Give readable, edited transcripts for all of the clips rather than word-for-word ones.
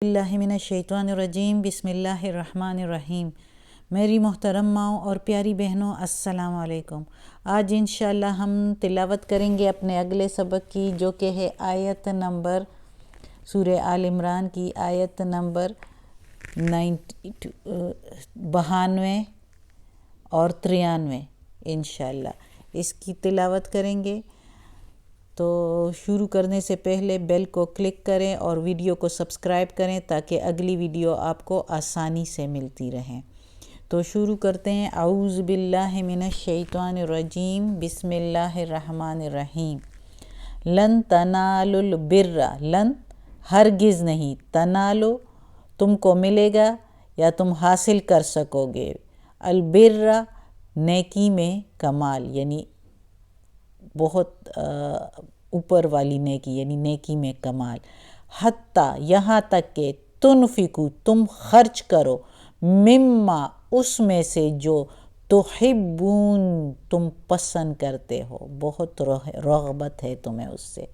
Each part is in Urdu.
اللہ من الشیطان الرجیم بسم اللہ الرحمن الرحیم۔ میری محترم ماؤں اور پیاری بہنوں، السلام علیکم۔ آج انشاءاللہ ہم تلاوت کریں گے اپنے اگلے سبق کی، جو کہ ہے آیت نمبر سورہ آل عمران کی آیت نمبر 92 اور 93 انشاءاللہ اس کی تلاوت کریں گے۔ تو شروع کرنے سے پہلے بیل کو کلک کریں اور ویڈیو کو سبسکرائب کریں تاکہ اگلی ویڈیو آپ کو آسانی سے ملتی رہیں۔ تو شروع کرتے ہیں۔ اعوذ باللہ من الشیطان الرجیم، بسم اللہ الرحمن الرحیم۔ لن تنالوا البر، لن ہرگز نہیں، تنالو تم کو ملے گا یا تم حاصل کر سکو گے، البر نیکی میں کمال، یعنی بہت اوپر والی نیکی، یعنی نیکی میں کمال، حتیٰ یہاں تک کہ تنفقو تم خرچ کرو، مما اس میں سے جو تحبون تم پسند کرتے ہو، بہت رغبت ہے تمہیں اس سے،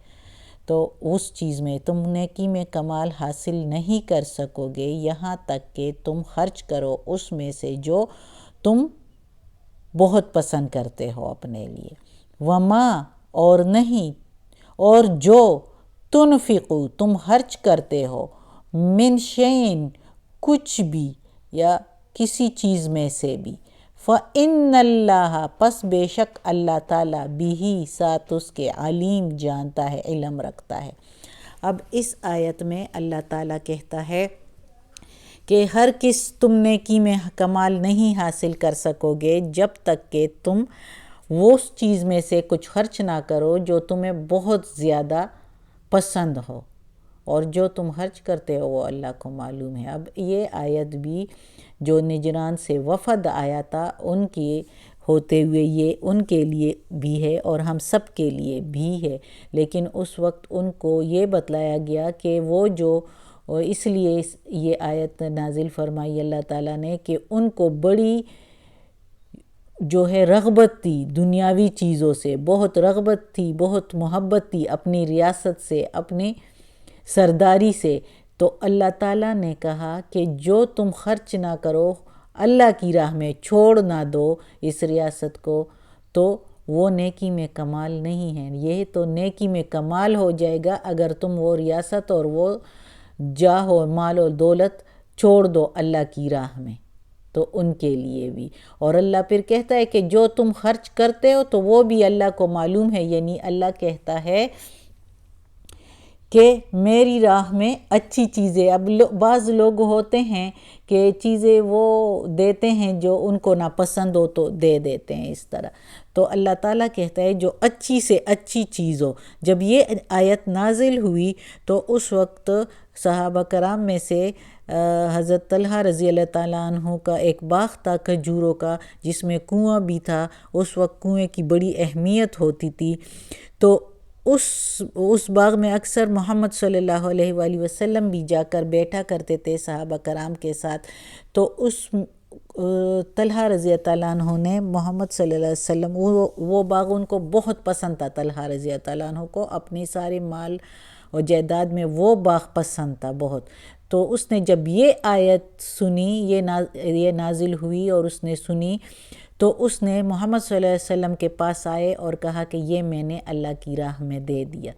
تو اس چیز میں تم نیکی میں کمال حاصل نہیں کر سکو گے یہاں تک کہ تم خرچ کرو اس میں سے جو تم بہت پسند کرتے ہو اپنے لیے۔ وما اور نہیں، اور جو تنفقو تم خرچ کرتے ہو، من شیئن کچھ بھی یا کسی چیز میں سے بھی، فإن اللہ پس بے شک اللہ تعالیٰ بھی ساتھ اس کے علیم جانتا ہے، علم رکھتا ہے۔ اب اس آیت میں اللہ تعالیٰ کہتا ہے کہ ہر کس تم نیکی میں کمال نہیں حاصل کر سکو گے جب تک کہ تم وہ چیز میں سے کچھ خرچ نہ کرو جو تمہیں بہت زیادہ پسند ہو، اور جو تم خرچ کرتے ہو وہ اللہ کو معلوم ہے۔ اب یہ آیت بھی جو نجران سے وفد آیا تھا ان کی ہوتے ہوئے یہ ان کے لیے بھی ہے اور ہم سب کے لیے بھی ہے، لیکن اس وقت ان کو یہ بتلایا گیا کہ وہ جو، اس لیے یہ آیت نازل فرمائی اللہ تعالیٰ نے کہ ان کو بڑی جو ہے رغبت تھی دنیاوی چیزوں سے، بہت رغبت تھی، بہت محبت تھی اپنی ریاست سے، اپنی سرداری سے، تو اللہ تعالیٰ نے کہا کہ جو تم خرچ نہ کرو، اللہ کی راہ میں چھوڑ نہ دو اس ریاست کو، تو وہ نیکی میں کمال نہیں ہے۔ یہ تو نیکی میں کمال ہو جائے گا اگر تم وہ ریاست اور وہ جاہ و مال و دولت چھوڑ دو اللہ کی راہ میں، تو ان کے لیے بھی۔ اور اللہ پھر کہتا ہے کہ جو تم خرچ کرتے ہو تو وہ بھی اللہ کو معلوم ہے، یعنی اللہ کہتا ہے کہ میری راہ میں اچھی چیزیں، اب بعض لوگ ہوتے ہیں کہ چیزیں وہ دیتے ہیں جو ان کو ناپسند ہو تو دے دیتے ہیں اس طرح، تو اللہ تعالیٰ کہتا ہے جو اچھی سے اچھی چیز ہو۔ جب یہ آیت نازل ہوئی تو اس وقت صحابہ کرام میں سے حضرت طلحہ رضی اللہ تعالیٰ عنہ کا ایک باغ تھا کھجوروں کا، جس میں کنواں بھی تھا، اس وقت کنویں کی بڑی اہمیت ہوتی تھی، تو اس باغ میں اکثر محمد صلی اللہ علیہ وآلہ وسلم بھی جا کر بیٹھا کرتے تھے صحابہ کرام کے ساتھ، تو اس طلحہ رضی اللہ عنہ نے محمد صلی اللہ علیہ وسلم، وہ باغ ان کو بہت پسند تھا، طلحہ رضی اللہ عنہ کو اپنے سارے مال اور جائیداد میں وہ باغ پسند تھا بہت، تو اس نے جب یہ آیت سنی، یہ نازل ہوئی اور اس نے سنی، تو اس نے محمد صلی اللہ علیہ وسلم کے پاس آئے اور کہا کہ یہ میں نے اللہ کی راہ میں دے دیا،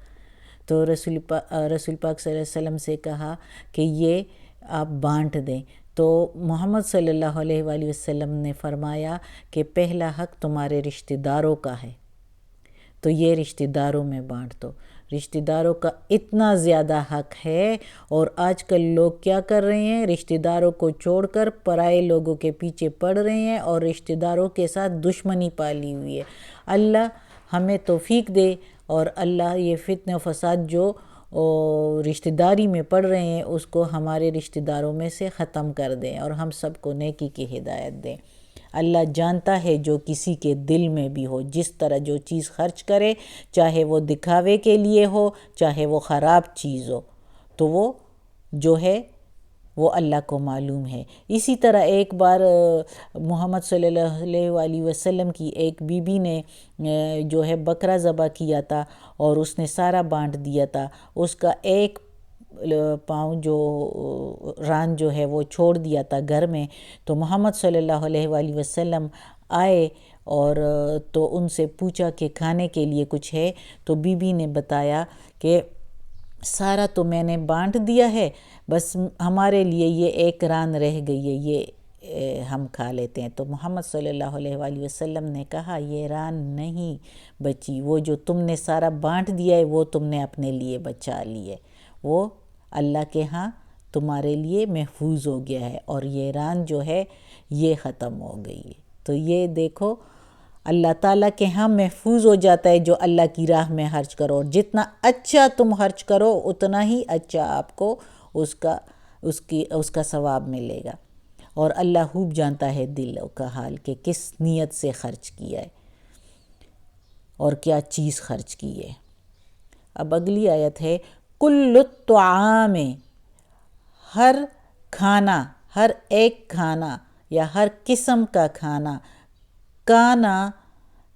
تو رسول پاک صلی اللہ علیہ وسلم سے کہا کہ یہ آپ بانٹ دیں، تو محمد صلی اللہ علیہ وآلہ وسلم نے فرمایا کہ پہلا حق تمہارے رشتہ داروں کا ہے، تو یہ رشتہ داروں میں بانٹ دو۔ رشتہ داروں کا اتنا زیادہ حق ہے، اور آج کل لوگ کیا کر رہے ہیں، رشتہ داروں کو چھوڑ کر پرائے لوگوں کے پیچھے پڑ رہے ہیں اور رشتہ داروں کے ساتھ دشمنی پالی ہوئی ہے۔ اللہ ہمیں توفیق دے، اور اللہ یہ فتنہ و فساد جو رشتہ داری میں پڑ رہے ہیں اس کو ہمارے رشتہ داروں میں سے ختم کر دیں، اور ہم سب کو نیکی کی ہدایت دیں۔ اللہ جانتا ہے جو کسی کے دل میں بھی ہو، جس طرح جو چیز خرچ کرے، چاہے وہ دکھاوے کے لیے ہو، چاہے وہ خراب چیز ہو، تو وہ جو ہے وہ اللہ کو معلوم ہے۔ اسی طرح ایک بار محمد صلی اللہ علیہ وآلہ وسلم کی ایک بی بی نے جو ہے بکرا ذبح کیا تھا اور اس نے سارا بانٹ دیا تھا، اس کا ایک پاؤں جو ران جو ہے وہ چھوڑ دیا تھا گھر میں، تو محمد صلی اللہ علیہ وآلہ وسلم آئے اور تو ان سے پوچھا کہ کھانے کے لیے کچھ ہے، تو بی بی نے بتایا کہ سارا تو میں نے بانٹ دیا ہے، بس ہمارے لیے یہ ایک ران رہ گئی ہے، یہ ہم کھا لیتے ہیں۔ تو محمد صلی اللہ علیہ وآلہ وسلم نے کہا یہ ران نہیں بچی، وہ جو تم نے سارا بانٹ دیا ہے وہ تم نے اپنے لیے بچا لی ہے، وہ اللہ کے ہاں تمہارے لیے محفوظ ہو گیا ہے، اور یہ ران جو ہے یہ ختم ہو گئی ہے۔ تو یہ دیکھو اللہ تعالیٰ کے ہاں محفوظ ہو جاتا ہے جو اللہ کی راہ میں خرچ کرو، اور جتنا اچھا تم خرچ کرو اتنا ہی اچھا آپ کو اس کا ثواب ملے گا، اور اللہ خوب جانتا ہے دلوں کا حال کہ کس نیت سے خرچ کیا ہے اور کیا چیز خرچ کی ہے۔ اب اگلی آیت ہے کل الطعام، ہر کھانا، ہر ایک کھانا یا ہر قسم کا کھانا، کانا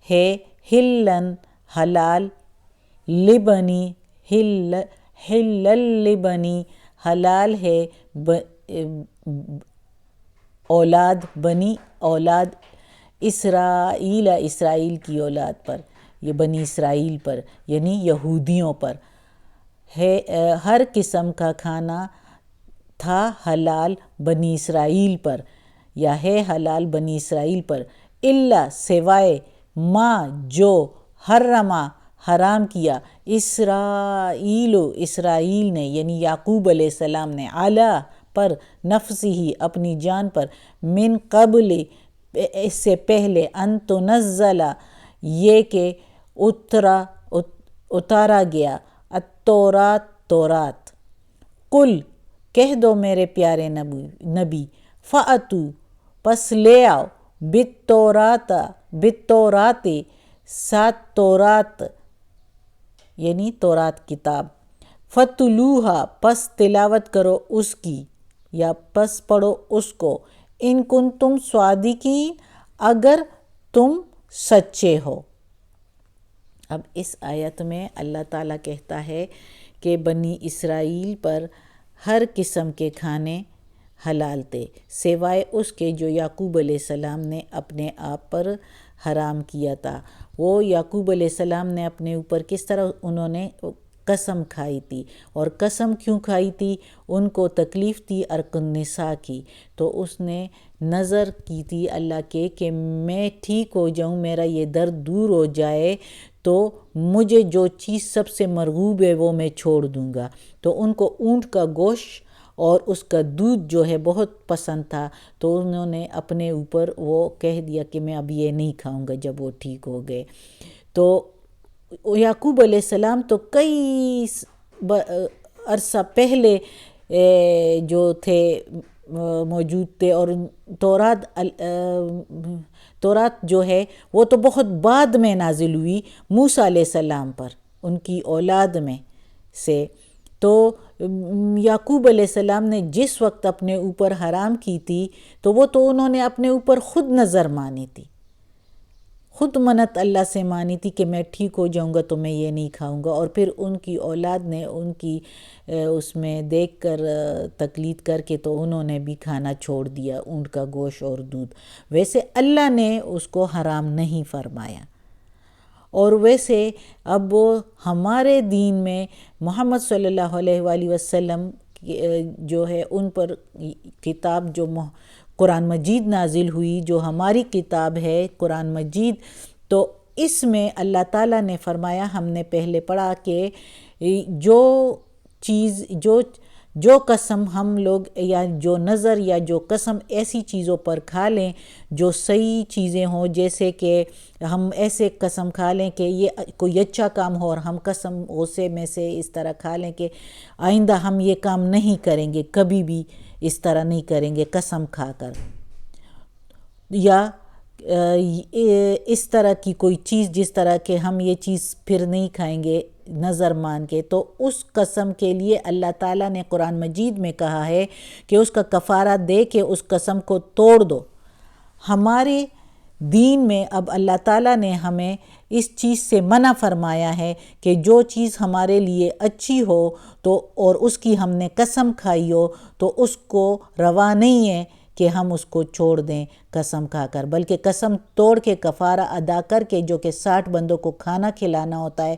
ہے ہلن حلال، لبنی حلل لبنی حلال ہے اولاد بنی، اولاد اسرائیل، اسرائیل کی اولاد پر، یہ بنی اسرائیل پر یعنی یہودیوں پر ہے، ہر قسم کا کھانا تھا حلال بنی اسرائیل پر یا ہے حلال بنی اسرائیل پر، الا سوائے ما جو حرما حرام کیا اسرائیل، اسرائیل نے یعنی یعقوب علیہ السلام نے، علی پر، نفسی اپنی جان پر، من قبل اس سے پہلے، ان تنزل یہ کہ اتارا گیا، التورات تورات، قل کہہ دو میرے پیارے نبی، فَأْتُوا پس لے آؤ، بالتورات ساتھ تورات یعنی تورات کتاب، فَتُلُوہا پس تلاوت کرو اس کی یا پس پڑھو اس کو، ان کنتم صادقین اگر تم سچے ہو۔ اب اس آیت میں اللہ تعالیٰ کہتا ہے کہ بنی اسرائیل پر ہر قسم کے کھانے حلال تھے سوائے اس کے جو یعقوب علیہ السلام نے اپنے آپ پر حرام کیا تھا۔ وہ یعقوب علیہ السلام نے اپنے اوپر کس طرح انہوں نے قسم کھائی تھی، اور قسم کیوں کھائی تھی؟ ان کو تکلیف تھی ارق النساء کی، تو اس نے نظر کی تھی اللہ کے کہ میں ٹھیک ہو جاؤں، میرا یہ درد دور ہو جائے تو مجھے جو چیز سب سے مرغوب ہے وہ میں چھوڑ دوں گا۔ تو ان کو اونٹ کا گوشت اور اس کا دودھ جو ہے بہت پسند تھا، تو انہوں نے اپنے اوپر وہ کہہ دیا کہ میں اب یہ نہیں کھاؤں گا جب وہ ٹھیک ہو گئے۔ تو یعقوب علیہ السلام تو کئی عرصہ پہلے جو تھے موجود تھے، اور تورات جو ہے وہ تو بہت بعد میں نازل ہوئی موسیٰ علیہ السلام پر، ان کی اولاد میں سے۔ تو یعقوب علیہ السلام نے جس وقت اپنے اوپر حرام کی تھی تو وہ تو انہوں نے اپنے اوپر خود نظر مانی تھی، خود منت اللہ سے مانی تھی کہ میں ٹھیک ہو جاؤں گا تو میں یہ نہیں کھاؤں گا، اور پھر ان کی اولاد نے ان کی اس میں دیکھ کر تقلید کر کے تو انہوں نے بھی کھانا چھوڑ دیا، اونٹ کا گوشت اور دودھ۔ ویسے اللہ نے اس کو حرام نہیں فرمایا، اور ویسے اب ہمارے دین میں محمد صلی اللہ علیہ وآلہ وسلم جو ہے ان پر کتاب جو قرآن مجید نازل ہوئی، جو ہماری کتاب ہے قرآن مجید، تو اس میں اللہ تعالیٰ نے فرمایا، ہم نے پہلے پڑھا کہ جو چیز جو قسم ہم لوگ یا جو نظر یا جو قسم ایسی چیزوں پر کھا لیں جو صحیح چیزیں ہوں، جیسے کہ ہم ایسے قسم کھا لیں کہ یہ کوئی اچھا کام ہو، اور ہم قسم غصے میں سے اس طرح کھا لیں کہ آئندہ ہم یہ کام نہیں کریں گے، کبھی بھی اس طرح نہیں کریں گے قسم کھا کر، یا اس طرح کی کوئی چیز جس طرح کہ ہم یہ چیز پھر نہیں کھائیں گے نظر مان کے، تو اس قسم کے لیے اللہ تعالیٰ نے قرآن مجید میں کہا ہے کہ اس کا کفارہ دے کے اس قسم کو توڑ دو۔ ہمارے دین میں اب اللہ تعالیٰ نے ہمیں اس چیز سے منع فرمایا ہے کہ جو چیز ہمارے لیے اچھی ہو تو اور اس کی ہم نے قسم کھائی ہو تو اس کو روا نہیں ہے کہ ہم اس کو چھوڑ دیں قسم کھا کر، بلکہ قسم توڑ کے کفارہ ادا کر کے، جو کہ 60 بندوں کو کھانا کھلانا ہوتا ہے،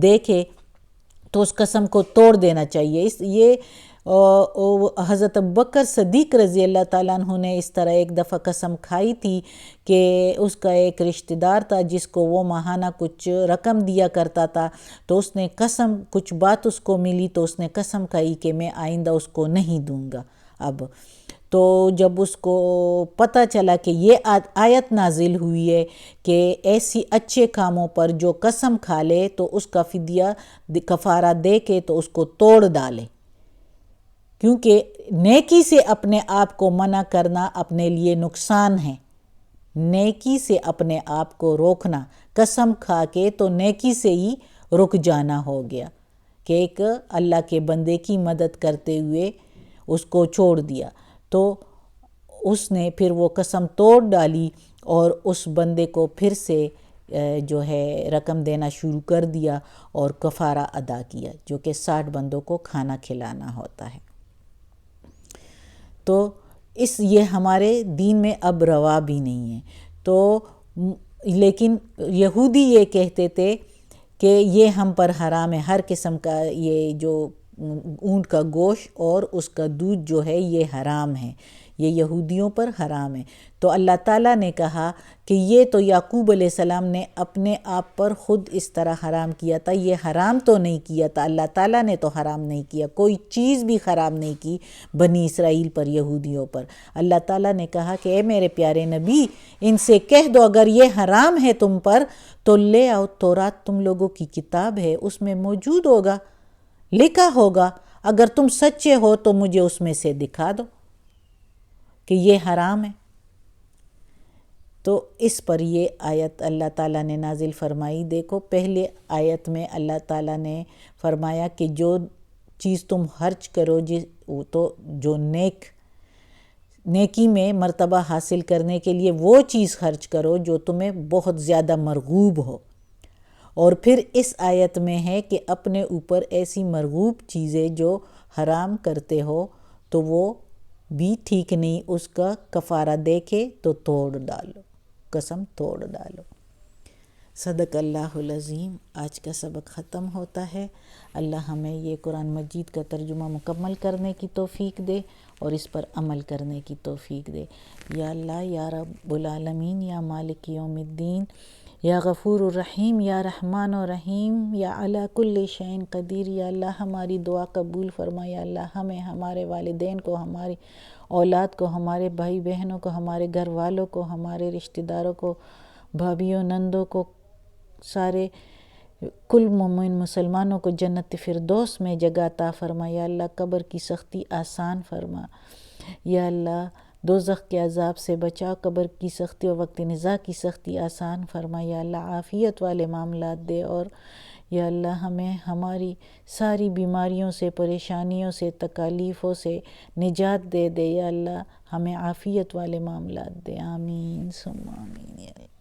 دیکھے تو اس قسم کو توڑ دینا چاہیے۔ یہ حضرت ابوبکر صدیق رضی اللہ تعالیٰ عنہ نے اس طرح ایک دفعہ قسم کھائی تھی کہ اس کا ایک رشتہ دار تھا جس کو وہ ماہانہ کچھ رقم دیا کرتا تھا، تو اس نے قسم، کچھ بات اس کو ملی تو اس نے قسم کھائی کہ میں آئندہ اس کو نہیں دوں گا۔ اب تو جب اس کو پتہ چلا کہ یہ آیت نازل ہوئی ہے کہ ایسی اچھے کاموں پر جو قسم کھا لے تو اس کا فدیہ کفارہ دے کے تو اس کو توڑ ڈالے، کیونکہ نیکی سے اپنے آپ کو منع کرنا اپنے لیے نقصان ہے۔ نیکی سے اپنے آپ کو روکنا، قسم کھا کے تو نیکی سے ہی رک جانا ہو گیا کہ ایک اللہ کے بندے کی مدد کرتے ہوئے اس کو چھوڑ دیا، تو اس نے پھر وہ قسم توڑ ڈالی اور اس بندے کو پھر سے جو ہے رقم دینا شروع کر دیا اور کفارہ ادا کیا، جو کہ 60 بندوں کو کھانا کھلانا ہوتا ہے۔ تو یہ ہمارے دین میں اب روا بھی نہیں ہے۔ تو لیکن یہودی یہ کہتے تھے کہ یہ ہم پر حرام ہے، ہر قسم کا یہ جو اونٹ کا گوشت اور اس کا دودھ جو ہے یہ حرام ہے، یہ یہودیوں پر حرام ہے۔ تو اللہ تعالیٰ نے کہا کہ یہ تو یعقوب علیہ السلام نے اپنے آپ پر خود اس طرح حرام کیا تھا، یہ حرام تو نہیں کیا تھا، اللہ تعالیٰ نے تو حرام نہیں کیا، کوئی چیز بھی حرام نہیں کی بنی اسرائیل پر، یہودیوں پر۔ اللہ تعالیٰ نے کہا کہ اے میرے پیارے نبی، ان سے کہہ دو اگر یہ حرام ہے تم پر تو لے آؤ، تورات تم لوگوں کی کتاب ہے، اس میں موجود ہوگا، لکھا ہوگا، اگر تم سچے ہو تو مجھے اس میں سے دکھا دو کہ یہ حرام ہے۔ تو اس پر یہ آیت اللہ تعالیٰ نے نازل فرمائی۔ دیکھو پہلے آیت میں اللہ تعالیٰ نے فرمایا کہ جو چیز تم خرچ کرو تو جو نیکی میں مرتبہ حاصل کرنے کے لیے وہ چیز خرچ کرو جو تمہیں بہت زیادہ مرغوب ہو، اور پھر اس آیت میں ہے کہ اپنے اوپر ایسی مرغوب چیزیں جو حرام کرتے ہو تو وہ بھی ٹھیک نہیں، اس کا کفارہ دے کے تو توڑ ڈالو، قسم توڑ ڈالو۔ صدق اللہ العظیم۔ آج کا سبق ختم ہوتا ہے۔ اللہ ہمیں یہ قرآن مجید کا ترجمہ مکمل کرنے کی توفیق دے اور اس پر عمل کرنے کی توفیق دے۔ یا اللہ، یا رب العالمین، یا مالک یوم الدین، یا غفور الرحیم، یا رحمان الرحیم، یا علی کل شیء قدیر، یا اللہ ہماری دعا قبول فرما۔ یا اللہ ہمیں، ہمارے والدین کو، ہماری اولاد کو، ہمارے بھائی بہنوں کو، ہمارے گھر والوں کو، ہمارے رشتہ داروں کو، بھابھیوں نندوں کو، سارے کل مومن مسلمانوں کو جنت فردوس میں جگہ عطا فرما۔ یا اللہ قبر کی سختی آسان فرما۔ یا اللہ دوزخ کے عذاب سے بچا، قبر کی سختی اور وقت نزاع کی سختی آسان فرما۔ یا اللہ عافیت والے معاملات دے، اور یا اللہ ہمیں ہماری ساری بیماریوں سے، پریشانیوں سے، تکالیفوں سے نجات دے دے۔ یا اللہ ہمیں عافیت والے معاملات دے۔ آمین ثم آمین یا اللہ۔